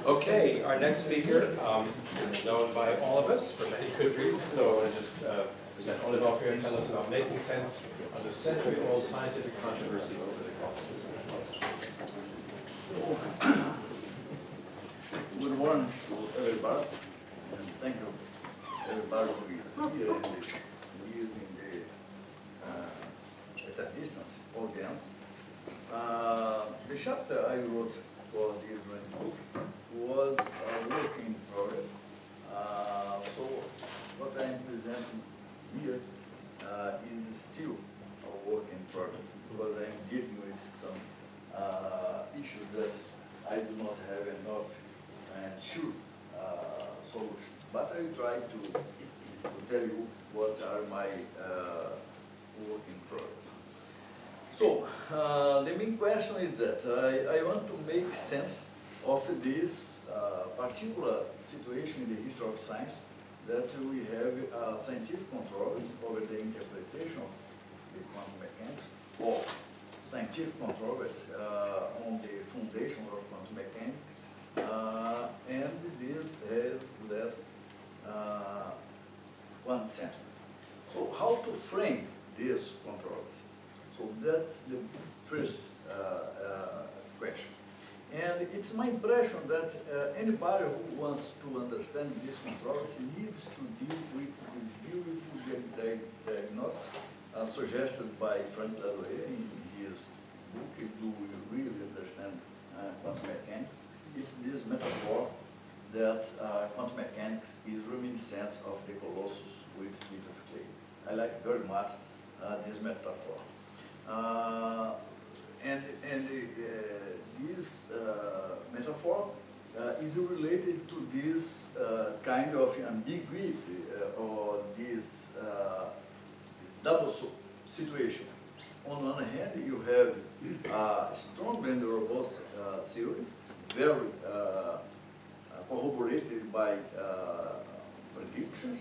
Okay, our next speaker is known by all of us for many good reasons, so I want to just present Olival Freire and tell us about making sense of the century-old scientific controversy over the quantum. Good morning to everybody, and thank you everybody for being here and using the at a distance audience. The chapter I wrote for this book was a work in progress. So what I am presenting here is still a work in progress because I am dealing with some issues that I do not have enough and sure solution. But I will try to tell you what are my work in progress. So the main question is that I want to make sense of this particular situation in the history of science that we have scientific controls over the interpretation of the quantum mechanics or scientific controls on the foundation of quantum mechanics. And this has lasted 1 century. So how to frame these controls? So that's the first question. And it's my impression that anybody who wants to understand these controls needs to deal with this beautiful diagnostic suggested by Frank Larouet in his book, Do We Really Understand Quantum Mechanics? It's this metaphor that quantum mechanics is reminiscent of the Colossus with feet of clay. I like very much this metaphor. This metaphor is related to this kind of ambiguity or this double situation. On one hand, you have a strong and robust theory, very corroborated by predictions,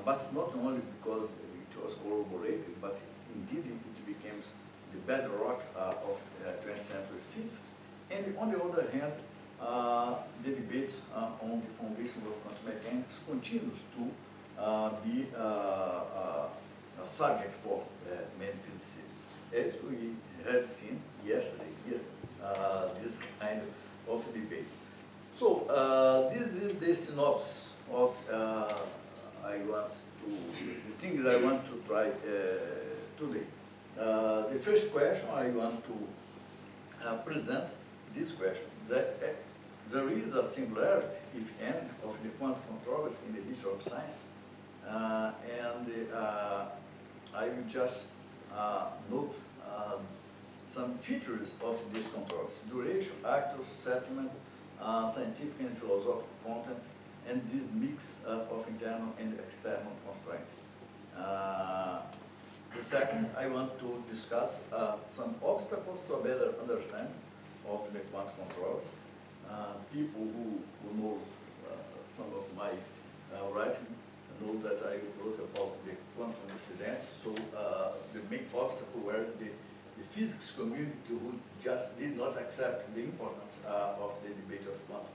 but not only because it was corroborated, but indeed it becomes the bedrock of 20th century physics. And on the other hand, the debates on the foundation of quantum mechanics continues to be a subject for many physicists. As we had seen yesterday here, this kind of debates. So this is the synopsis of the things I want to try today. The first question I want to present this question, that there is a singularity, if any, of the quantum controls in the history of science, and I will just note some features of these controls: duration, actors, settlement, scientific and philosophical content, and this mix of internal and external constraints. The second, I want to discuss some obstacles to a better understanding of the quantum controls. People who know some of my writing know that I wrote about the quantum incidents. So the main obstacle were the physics community who just did not accept the importance of the debate of quantum,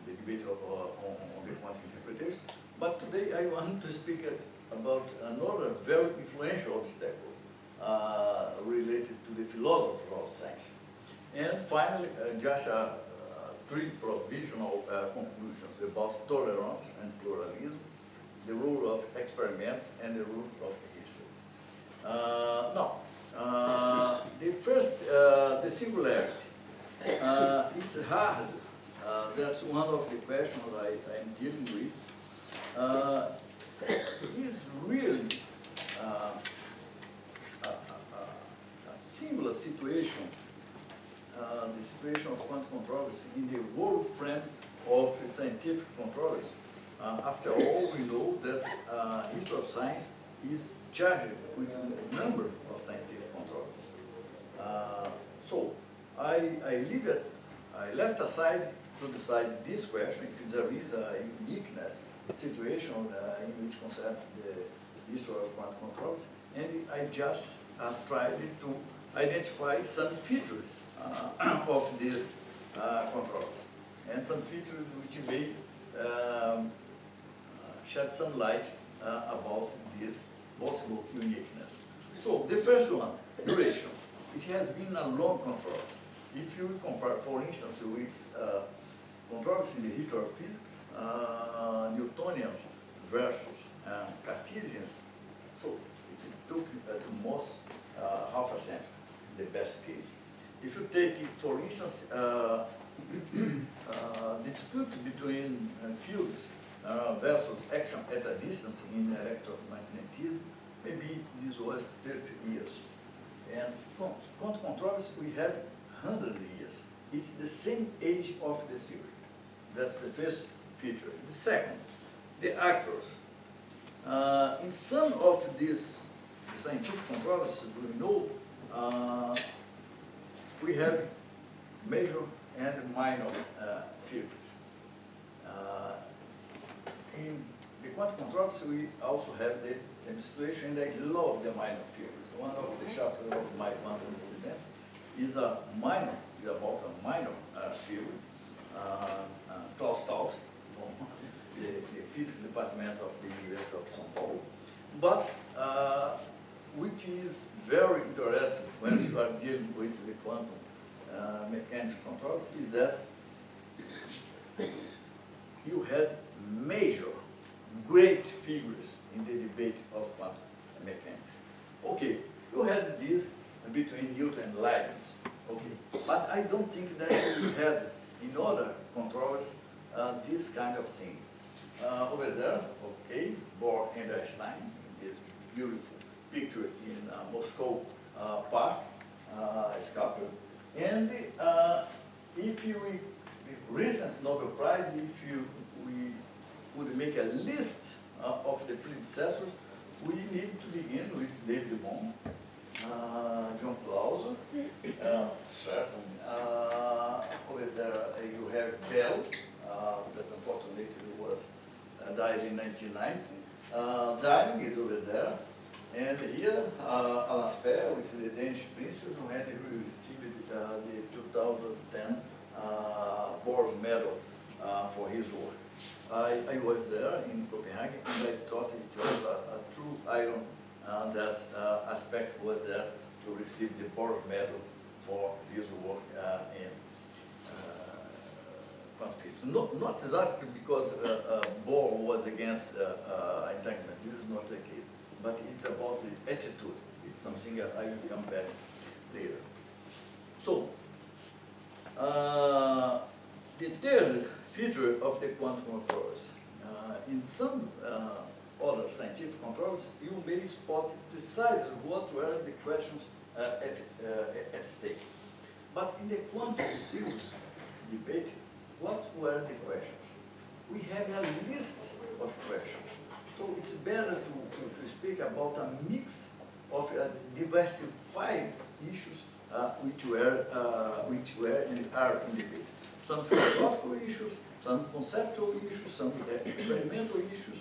the debate on the quantum interpretation. But today I want to speak about another very influential obstacle related to the philosophy of science. And finally, just 3 provisional conclusions about tolerance and pluralism, the role of experiments, and the rules of history. Now, the first, the singularity. It's hard. That's one of the questions I am dealing with. Is really a similar situation, the situation of quantum controls in the whole frame of scientific controls. After all, we know that history of science is charged with a number of scientific controls. So I left aside to decide this question if there is a uniqueness situation in which concerns the history of quantum controls, and I just tried to identify some features of this controls, and some features which may shed some light about this possible uniqueness. So the first one, duration. It has been a long controls. If you compare, for instance, with controls in the history of physics, Newtonians versus Cartesians, so it took at the most half a century, the best case. If you take, for instance, the dispute between fields versus action at a distance in electromagnetism, maybe this was 30 years. And quantum controls, we have 100 years. It's the same age of the theory. That's the first feature. The second, the actors. In some of these scientific controls, we know we have major and minor fields. In the quantum controls, we also have the same situation, and I love the minor fields. One of the chapters of my quantum students is about a minor field, Klaus Taus, from the physics department of the University of São Paulo, but which is very interesting when you are dealing with the quantum mechanics controls, is that you had major, great figures in the debate of quantum mechanics. Okay, you had this between Newton and Leibniz, okay, but I don't think that you had in other controls this kind of thing. Over there, okay, Bohr and Einstein, this beautiful picture in Moscow Park, sculpture. And if you, the recent Nobel Prize, we would make a list of the predecessors, we need to begin with David Bohm, John Clauser, certainly. Over there you have Bell, that unfortunately was died in 1990. Zhang is over there. And here, Alan Spare, which is the Danish princess, who had received the 2010 Bohr Medal for his work. I was there in Copenhagen, and I thought it was a true iron that aspect was there to receive the Bohr Medal for his work in quantum physics. Not exactly because Bohr was against entanglement. This is not the case. But it's about the attitude. It's something I will come back later. So, the third feature of the quantum controls, in some other scientific controls, you may spot precisely what were the questions at stake. But in the quantum theory debate, what were the questions? We have a list of questions. So it's better to speak about a mix of diversified issues which were and are in debate. Some philosophical issues, some conceptual issues, some experimental issues.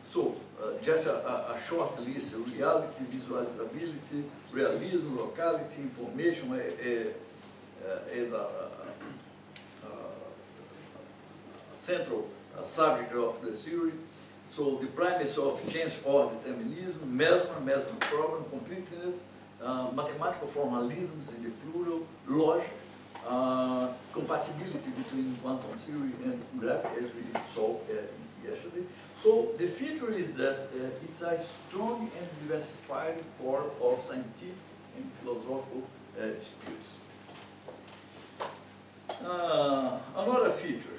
So just a short list: reality, visualizability, realism, locality, information is a central subject of the theory. So the primacy of chance or determinism, Mesmer problem, completeness, mathematical formalisms in the plural, logic, compatibility between quantum theory and graphic, as we saw yesterday. So the feature is that it's a strong and diversified core of scientific and philosophical disputes. Another feature.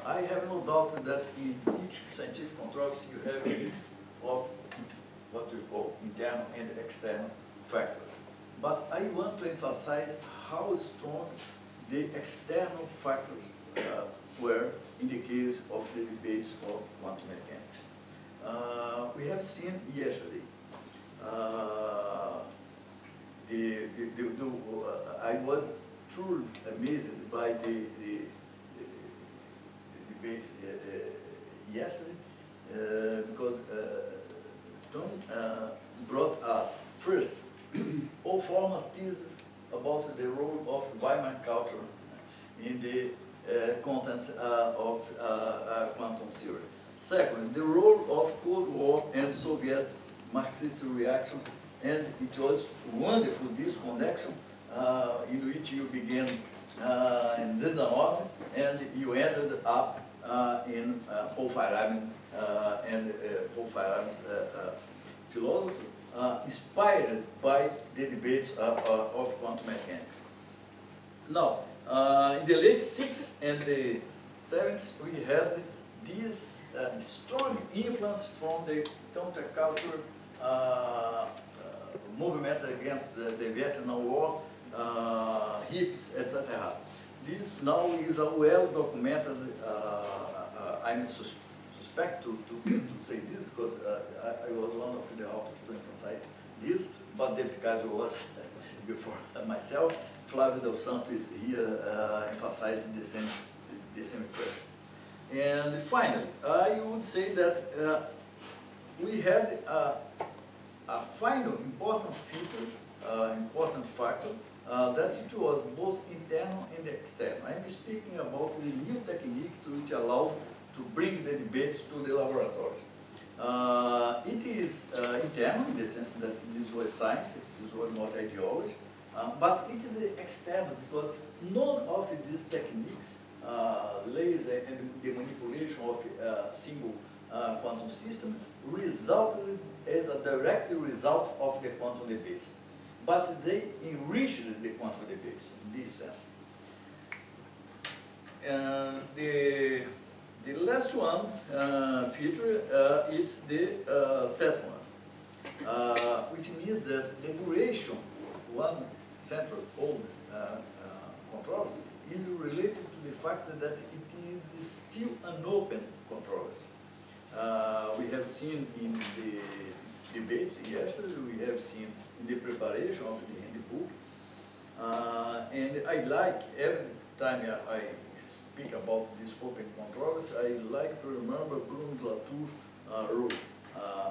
I have no doubt that in each scientific controls you have a mix of what we call internal and external factors. But I want to emphasize how strong the external factors were in the case of the debates of quantum mechanics. We have seen yesterday, I was truly amazed by the debates yesterday because Tom brought us first all formal thesis about the role of Weimar culture in the content of quantum theory. Second, the role of Cold War and Soviet Marxist reaction, and it was wonderful, this connection in which you began in Zidanov and you ended up in Paul Feyerabend and Paul Feyerabend's philosophy, inspired by the debates of quantum mechanics. Now, in the late 60s and the 70s, we had this strong influence from the counterculture movement against the Vietnam War, hippies, etc. This now is a well-documented, I'm suspect to say this because I was one of the authors to emphasize this, but David Kaiser was before myself. Flávio Del Santo is here emphasizing the same question. And finally, I would say that we had a final important feature, important factor, that it was both internal and external. I'm speaking about the new techniques which allow to bring the debates to the laboratories. It is internal in the sense that this was science, this was not ideology, but it is external because none of these techniques, laser and the manipulation of a single quantum system, resulted as a direct result of the quantum debates. But they enriched the quantum debates in this sense. The last one feature is the set one, which means that the duration, one central old controversy, is related to the fact that it is still an open controversy. We have seen in the debates yesterday, we have seen in the preparation of the handbook, and I like every time I speak about this open controversy, I like to remember Bruno Latour's rule.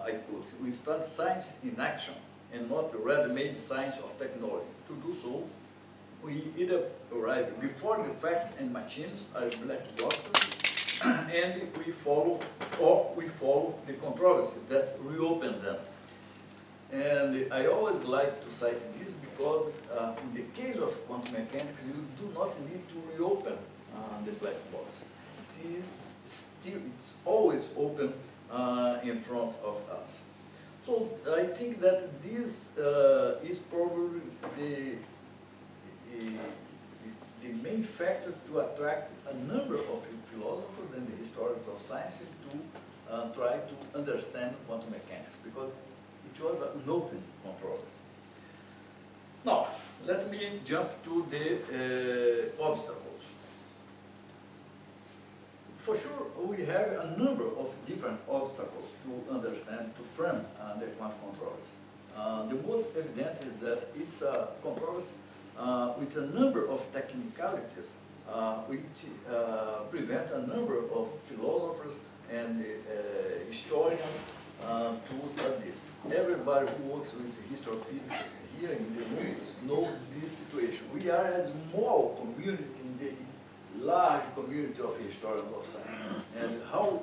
I put, we start science in action and not ready-made science or technology. To do so, we either arrive before the facts and machines are black boxes, and we follow the controversy that reopens them. And I always like to cite this because in the case of quantum mechanics, you do not need to reopen the black box. It is still, it's always open in front of us. So I think that this is probably the main factor to attract a number of philosophers and the historians of science to try to understand quantum mechanics, because it was an open controversy. Now, let me jump to the obstacles. For sure, we have a number of different obstacles to understand, to frame the quantum controversy. The most evident is that it's a controversy with a number of technicalities which prevent a number of philosophers and historians to study this. Everybody who works with the history of physics here in the room knows this situation. We are a small community in the large community of historians of science. And how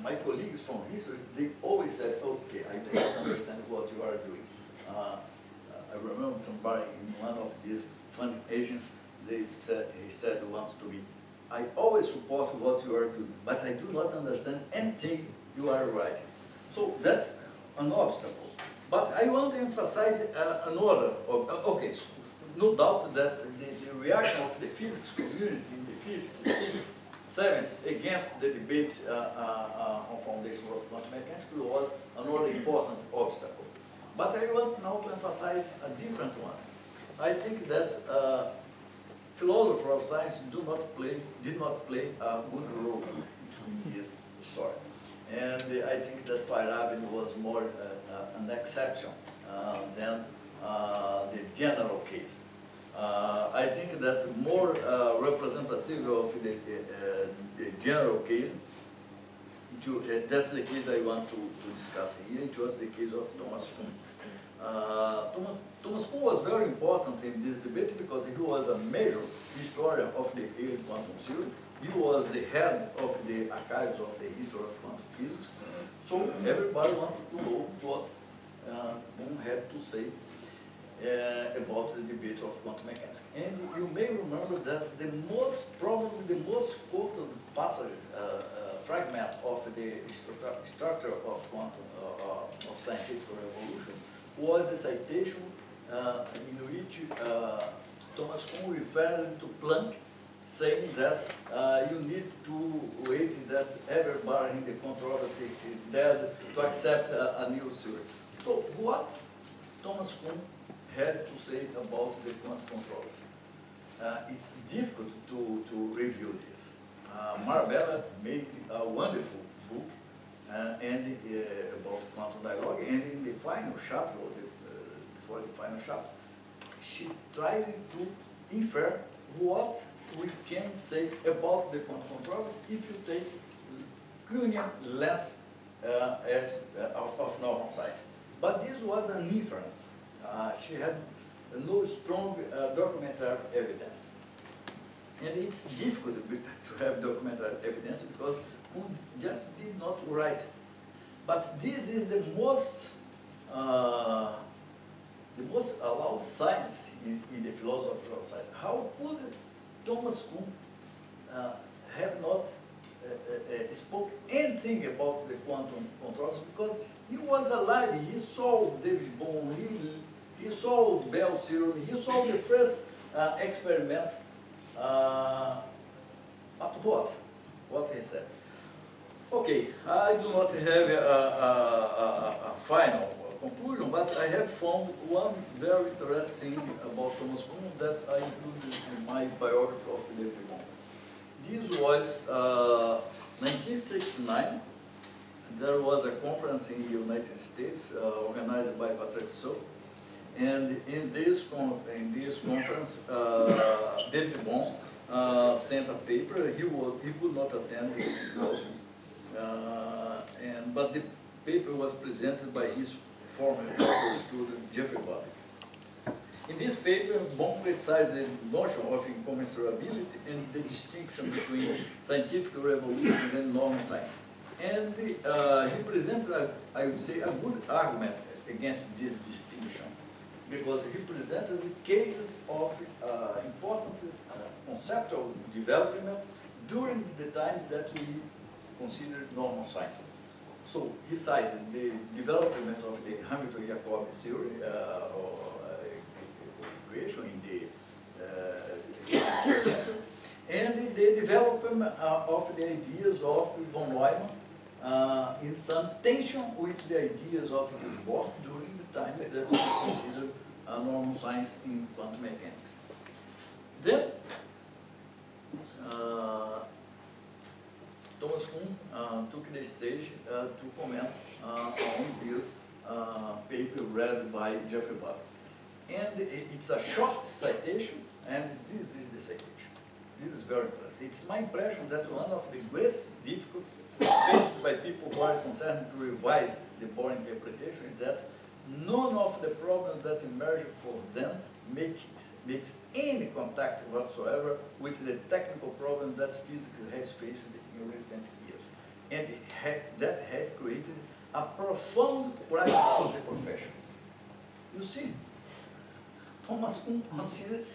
my colleagues from history, they always said, okay, I don't understand what you are doing. I remember somebody in one of these fund agents, he said once to me, I always support what you are doing, but I do not understand anything you are writing. So that's an obstacle. But I want to emphasize another, okay, so no doubt that the reaction of the physics community in the 50s, 60s, 70s against the debate on foundation of quantum mechanics was another important obstacle. But I want now to emphasize a different one. I think that philosophers of science did not play a good role in his story. And I think that Feyerabend was more an exception than the general case. I think that more representative of the general case, that's the case I want to discuss here. It was the case of Thomas Kuhn. Thomas Kuhn was very important in this debate because he was a major historian of the early quantum theory. He was the head of the archives of the history of quantum physics. So everybody wanted to know what Kuhn had to say about the debate of quantum mechanics. And you may remember that probably the most quoted passage, fragment of the structure of quantum, of scientific revolution was the citation in which Thomas Kuhn referred to Planck, saying that you need to wait that everybody in the controversy is dead to accept a new theory. So what Thomas Kuhn had to say about the quantum controversy? It's difficult to review this. Marabella made a wonderful book and about quantum dialogue, and in the final chapter, or before the final chapter, she tried to infer what we can say about the quantum controversy if you take Kuhnian less of normal size. But this was an inference. She had no strong documentary evidence. And it's difficult to have documentary evidence because Kuhn just did not write. But this is the most allowed science in the philosophy of science. How could Thomas Kuhn have not spoke anything about the quantum controversy? Because he was alive. He saw David Bohm. He saw Bell's theorem. He saw the first experiments. But what he said? Okay, I do not have a final conclusion, but I have found one very interesting about Thomas Kuhn that I included in my biography of David Bohm. This was 1969. There was a conference in the United States organized by Patrick So, and in this conference, David Bohm sent a paper. He could not attend the symposium, but the paper was presented by his former student Jeffrey Bobbitt. In this paper, Bohm criticized the notion of incommensurability and the distinction between scientific revolutions and normal science. And he presented, I would say, a good argument against this distinction, because he presented cases of important conceptual development during the times that we consider normal science. So he cited the development of the Hamilton-Jacobi theory or equation in the 19th century, and the development of the ideas of von Neumann in some tension with the ideas of Niels Bohr during the time that we consider normal science in quantum mechanics. Then Thomas Kuhn took the stage to comment on this paper read by Jeffrey Bobbitt. And it's a short citation, and this is the citation. This is very impressive. It's my impression that one of the greatest difficulties faced by people who are concerned to revise the Bohr interpretation is that none of the problems that emerge for them makes any contact whatsoever with the technical problems that physics has faced in recent years. And that has created a profound crisis for the profession. You see, Thomas Kuhn considered,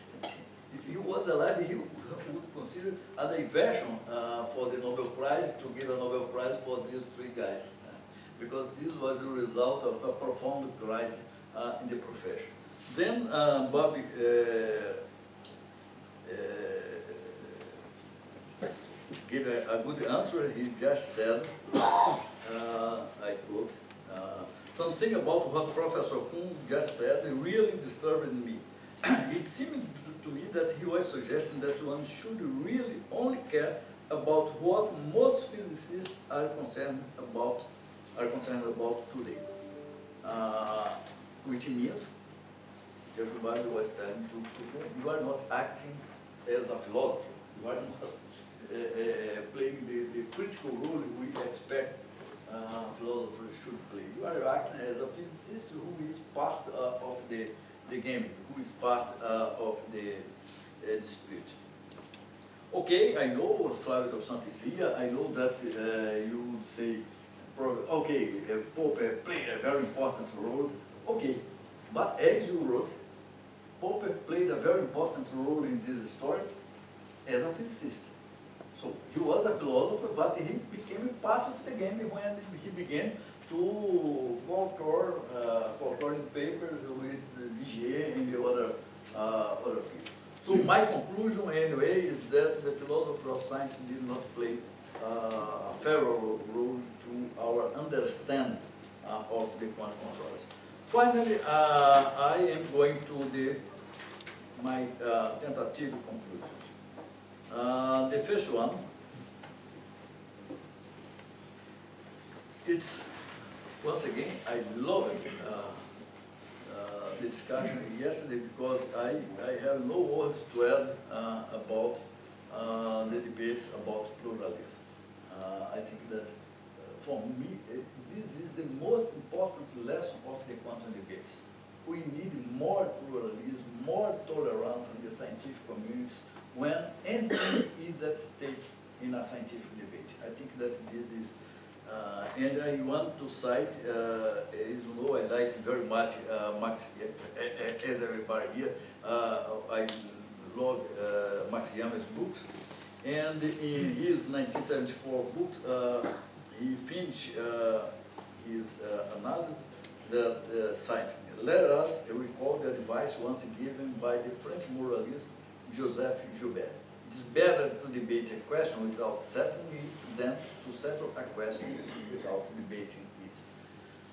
if he was alive, he would consider a diversion for the Nobel Prize, to give a Nobel Prize for these three guys, because this was the result of a profound crisis in the profession. Then Bobby gave a good answer. He just said, I quote, something about what Professor Kuhn just said really disturbed me. It seemed to me that he was suggesting that one should really only care about what most physicists are concerned about today, which means everybody was telling to you are not acting as a philosopher. You are not playing the critical role we expect philosopher should play. You are acting as a physicist who is part of the game, who is part of the dispute. Okay, I know Flávio dos Santos is here. I know that you would say, okay, Popper played a very important role. Okay, but as you wrote, Popper played a very important role in this story as a physicist. So he was a philosopher, but he became a part of the game when he began to co-author in papers with Vigier and the other people. So my conclusion anyway is that the philosopher of science did not play a favorable role to our understanding of the quantum controllers. Finally, I am going to my tentative conclusions. The first one, it's, once again, I loved the discussion yesterday because I have no words to add about the debates about pluralism. I think that for me, this is the most important lesson of the quantum debates. We need more pluralism, more tolerance in the scientific communities when anything is at stake in a scientific debate. I think that this is, and I want to cite, as you know, I like very much Max, as everybody here, I love Max Yama's books, and in his 1974 books, he finished his analysis that cited, let us recall the advice once given by the French moralist Joseph Joubert. It is better to debate a question without settling it than to settle a question without debating it.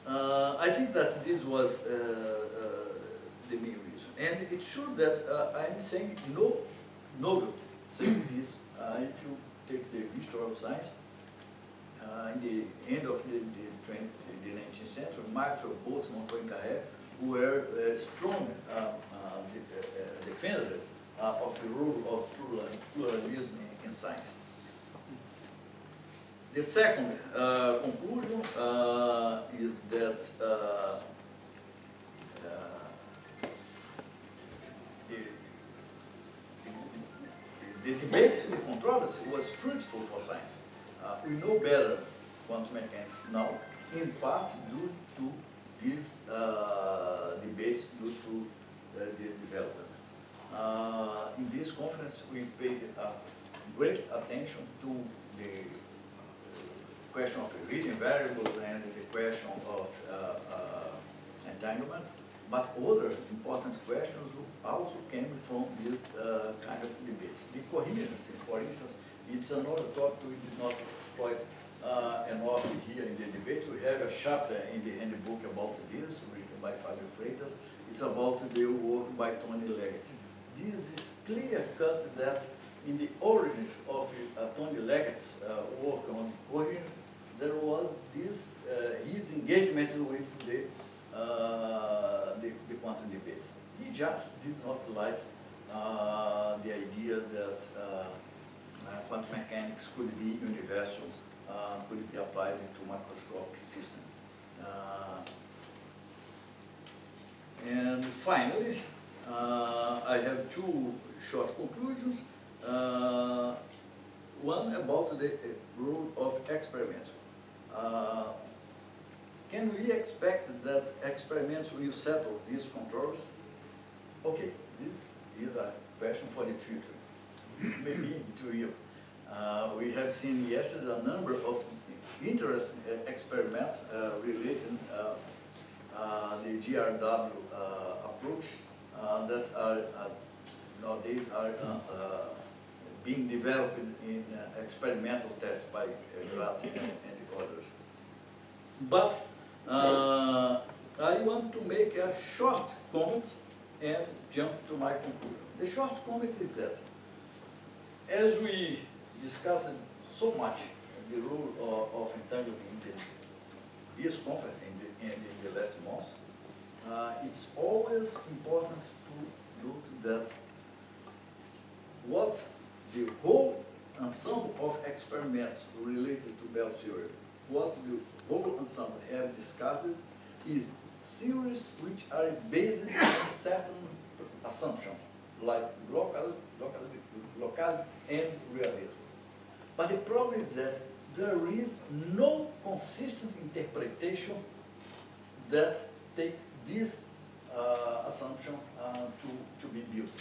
I think that this was the main reason. And it's true that I'm saying no novelty saying this. If you take the history of science, in the end of the 19th century, Maxwell, Boltzmann, Poincaré were strong defenders of the role of pluralism in science. The second conclusion is that the debates, the controversy was fruitful for science. We know better quantum mechanics now, in part due to these debates, due to this development. In this conference, we paid great attention to the question of reading variables and the question of entanglement, but other important questions also came from this kind of debates. The coherence, for instance, it's another topic we did not exploit enough here in the debate. We have a chapter in the handbook about this, written by Olival Freire. It's about the work by Tony Leggett. This is clear-cut that in the origins of Tony Leggett's work on coherence, there was this his engagement with the quantum debates. He just did not like the idea that quantum mechanics could be universal, could be applied to macroscopic system. And finally, I have two short conclusions. One about the rule of experiments. Can we expect that experiments will settle these controls? Okay, this is a question for the future. Maybe it will. We have seen yesterday a number of interesting experiments relating the GRW approach that are nowadays are being developed in experimental tests by Grassi and others. But I want to make a short comment and jump to my conclusion. The short comment is that as we discussed so much the role of entanglement in this conference in the last months, it's always important to note that what the whole ensemble of experiments related to Bell theory what the whole ensemble have discovered is theories which are based on certain assumptions, like locality and realism. But the problem is that there is no consistent interpretation that take this assumption to be built.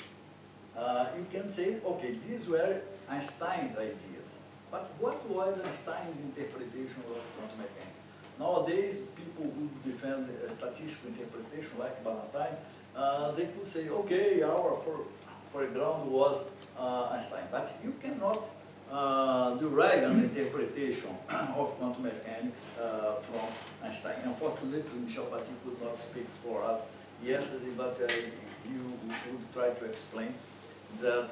You can say, okay, these were Einstein's ideas, but what was Einstein's interpretation of quantum mechanics? Nowadays, people who defend a statistical interpretation, like Ballantyne, they could say, okay, our foreground was Einstein, but you cannot derive an interpretation of quantum mechanics from Einstein. Unfortunately, Michel Paty could not speak for us yesterday, but you would try to explain that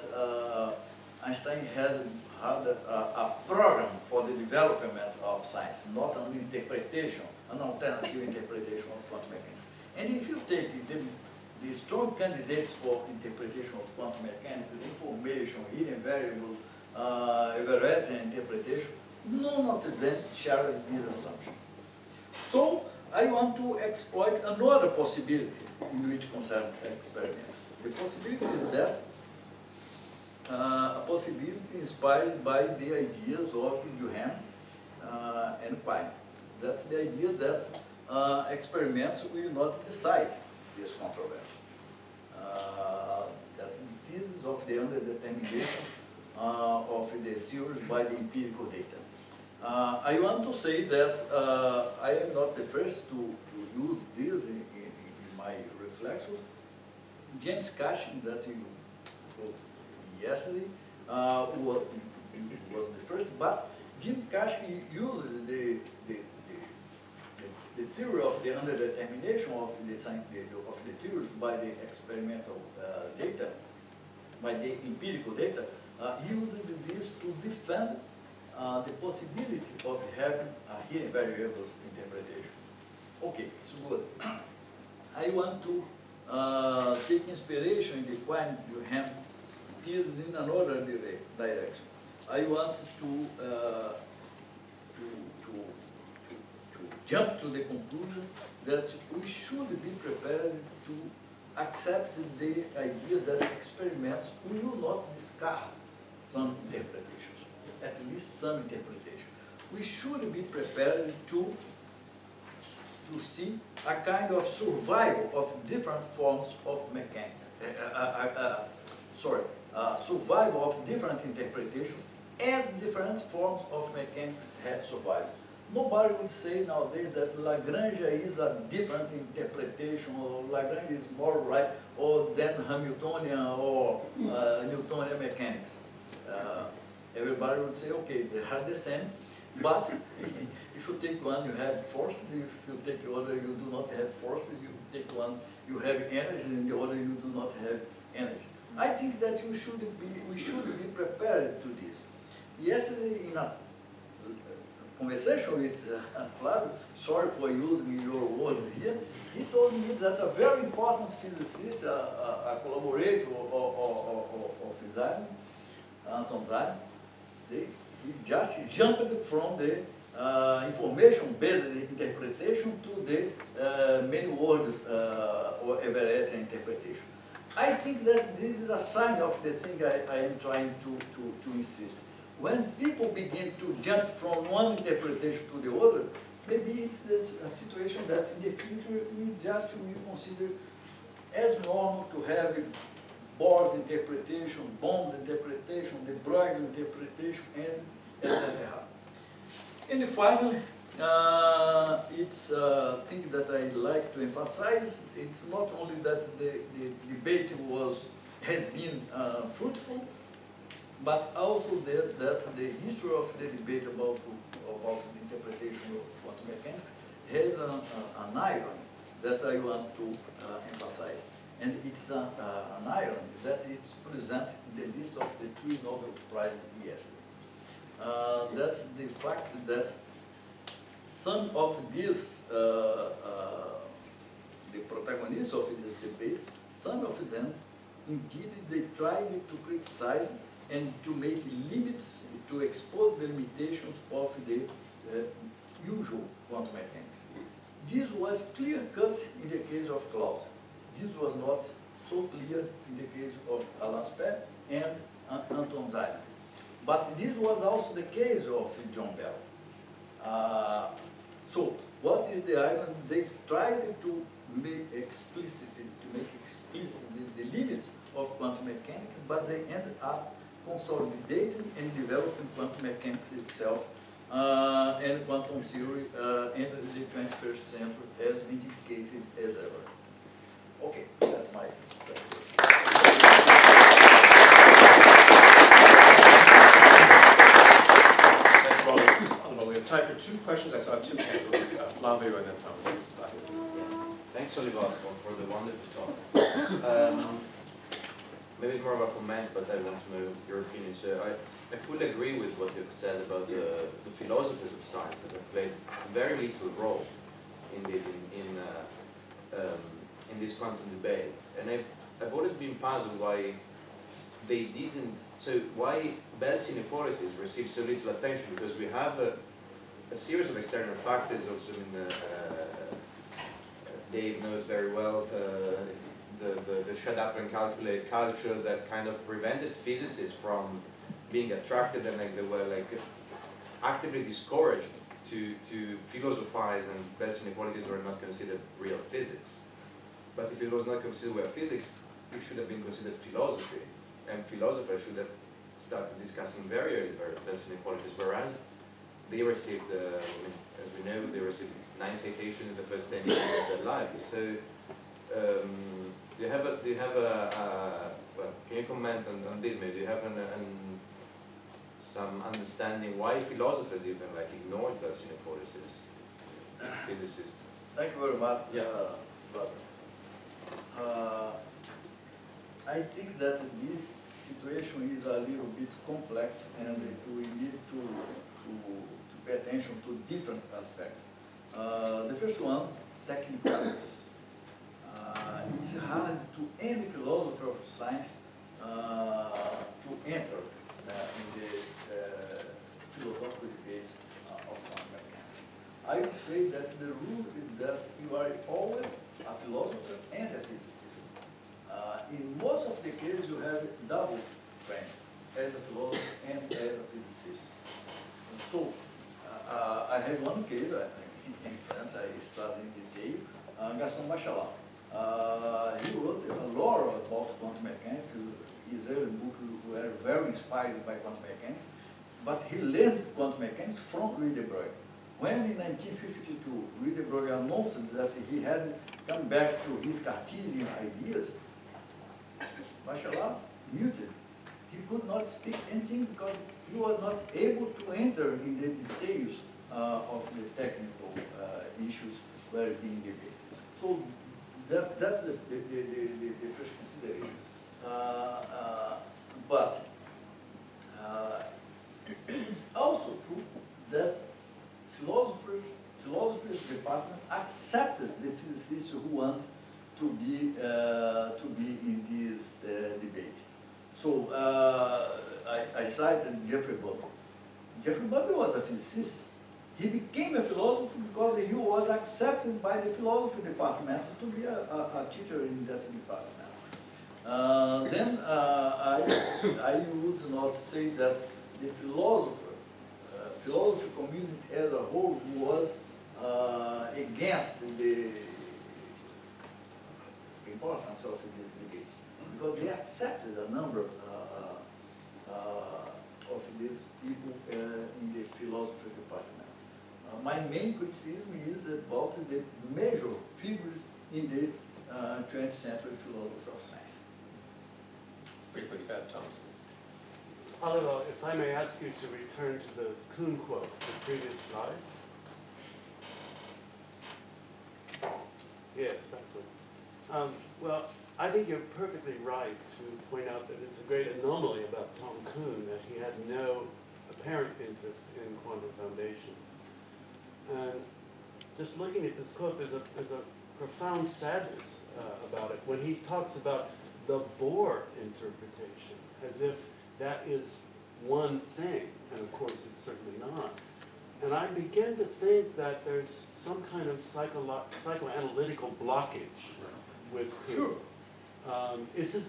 Einstein had a program for the development of science, not an interpretation, an alternative interpretation of quantum mechanics. And if you take the strong candidates for interpretation of quantum mechanics, information, hidden variables, evaluating interpretation, none of them share this assumption. So I want to exploit another possibility in which concerns experiments. The possibility is that a possibility inspired by the ideas of Duhem and Quine. That's the idea that experiments will not decide this controversy. That's the thesis of the underdetermination of the theories by the empirical data. I want to say that I am not the first to use this in my reflections. James Cushing, that you quote yesterday, was the first, but Jim Cushing used the theory of the underdetermination of the theories by the experimental data, by the empirical data, using this to defend the possibility of having a hidden variables interpretation. Okay, it's good. I want to take inspiration in the Quine-Duhem thesis in another direction. I want to jump to the conclusion that we should be prepared to accept the idea that experiments will not discard some interpretations, at least some interpretation. We should be prepared to see a kind of survival of different forms of mechanics. Survival of different interpretations as different forms of mechanics have survived. Nobody would say nowadays that Lagrange is a different interpretation, or Lagrange is more right, or than Hamiltonian or Newtonian mechanics. Everybody would say, okay, they are the same, but if you take one, you have forces. If you take the other, you do not have forces. You take one, you have energy, and the other, you do not have energy. I think that we should be prepared to this. Yesterday, in a conversation with Flavio, sorry for using your words here, he told me that a very important physicist, a collaborator of Zajman, Anton Zajman, he just jumped from the information-based interpretation to the many words or evaluating interpretation. I think that this is a sign of the thing I am trying to insist. When people begin to jump from one interpretation to the other, maybe it's a situation that in the future we just will consider as normal to have Bohr's interpretation, Bohm's interpretation, the Bragg interpretation, and etc. And finally, it's a thing that I like to emphasize. It's not only that the debate has been fruitful, but also that the history of the debate about the interpretation of quantum mechanics has an irony that I want to emphasize. And it's an irony that is presented in the list of the 3 Nobel Prizes yesterday. That's the fact that some of these, the protagonists of these debates, some of them, indeed, they tried to criticize and to make limits, to expose the limitations of the usual quantum mechanics. This was clear-cut in the case of Claude. This was not so clear in the case of Alan Spee and Anton Zeilinger. But this was also the case of John Bell. So, what is the argument? They tried to make explicit the limits of quantum mechanics, but they ended up consolidating and developing quantum mechanics itself, and quantum theory entered the 21st century as vindicated as ever. Okay, that's my Oliver, we have time for 2 questions. I saw 2 hands, Flavio and then Thomas. Thanks, Olival, for the wonderful talk. Maybe it's more of a comment, but I want to know your opinion. So I fully agree with what you've said about the philosophers of science that have played a very little role in this quantum debate. And I've always been puzzled why they didn't, so why Bell's inequalities receive so little attention, because we have a series of external factors also Dave knows very well, the shut up and calculate culture that kind of prevented physicists from being attracted, and they were actively discouraged to philosophize, and Bell's inequalities were not considered real physics. But if it was not considered real physics, it should have been considered philosophy, and philosophers should have started discussing very early Bell's inequalities, whereas they received, as we know, they received 9 citations in the first 10 years of their life. So, do you have well, can you comment on this maybe? Do you have some understanding why philosophers even ignored Bell's inequalities, physicists? Thank you very much. Yeah. I think that this situation is a little bit complex, and we need to pay attention to different aspects. The first one, technicalities. It's hard to any philosopher of science to enter in the philosophical debates of quantum mechanics. I would say that the rule is that you are always a philosopher and a physicist. In most of the cases, you have double training as a philosopher and as a physicist. So, I had one case in France. I studied in detail, Gaston Bachelard. He wrote a lot about quantum mechanics. His early books were very inspired by quantum mechanics, but he learned quantum mechanics from Louis de Broglie. When in 1952, Louis de Broglie announced that he had come back to his Cartesian ideas, Bachelard muted. He could not speak anything because he was not able to enter in the details of the technical issues were being debated. So that's the first consideration. But it's also true that philosophers department accepted the physicists who want to be in this debate. So I cited Jeffrey Bubble. Jeffrey Bubble was a physicist. He became a philosopher because he was accepted by the philosophy department to be a teacher in that department. Then I would not say that the philosophy community as a whole was against the importance of this debate, because they accepted a number of these people in the philosophy department. My main criticism is about the major figures in the 20th century philosophy of science. Briefly, Thomas. Oliver, if I may ask you to return to the Kuhn quote, the previous slide. Yes, absolutely. Well, I think you're perfectly right to point out that it's a great anomaly about Tom Kuhn that he had no apparent interest in quantum foundations. And just looking at this quote, there's a profound sadness about it when he talks about the Bohr interpretation, as if that is one thing, and of course it's certainly not. And I began to think that there's some kind of psychoanalytical blockage with Kuhn. Sure.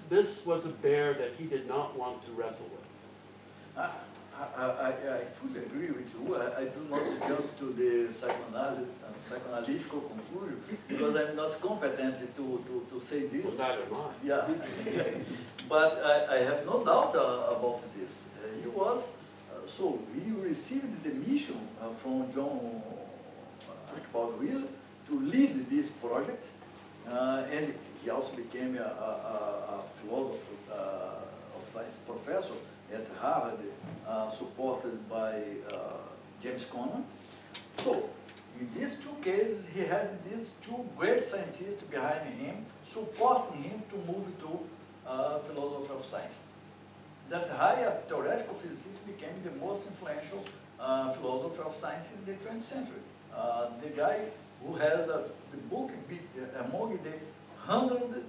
This was a bear that he did not want to wrestle with. I fully agree with you. I do not jump to the psychoanalytical conclusion because I'm not competent to say this. Well, neither am I. Yeah, but I have no doubt about this. He was, so he received the mission from John Archibald Wheeler to lead this project, and he also became a philosopher of science professor at Harvard, supported by James Conner. So, in these two cases, he had these two great scientists behind him, supporting him to move to philosophy of science. That's how a theoretical physicist became the most influential philosopher of science in the 20th century. The guy who has the book among the 100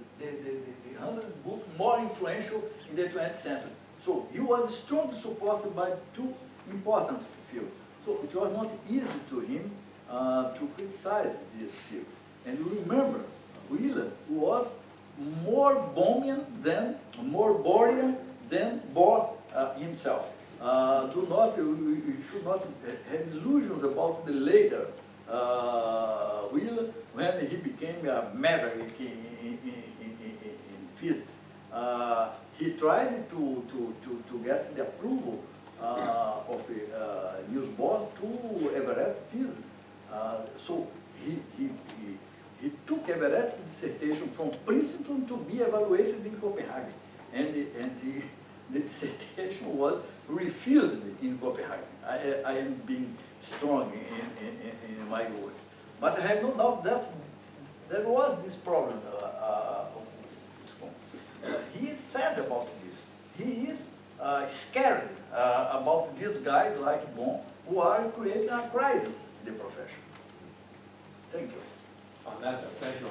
book more influential in the 20th century. So he was strongly supported by two important fields. So it was not easy to him to criticize this field. And you remember, Wheeler was more Bohmian than, more Bohrian than Bohr himself. You should not have illusions about the later Wheeler when he became a maverick in physics. He tried to get the approval of Niels Bohr to Everett's thesis. So he took Everett's dissertation from Princeton to be evaluated in Copenhagen. And the dissertation was refused in Copenhagen. I am being strong in my words. But I have no doubt that there was this problem. He is sad about this. He is scared about these guys like Bohm who are creating a crisis in the profession. Thank you. On that note, thank you.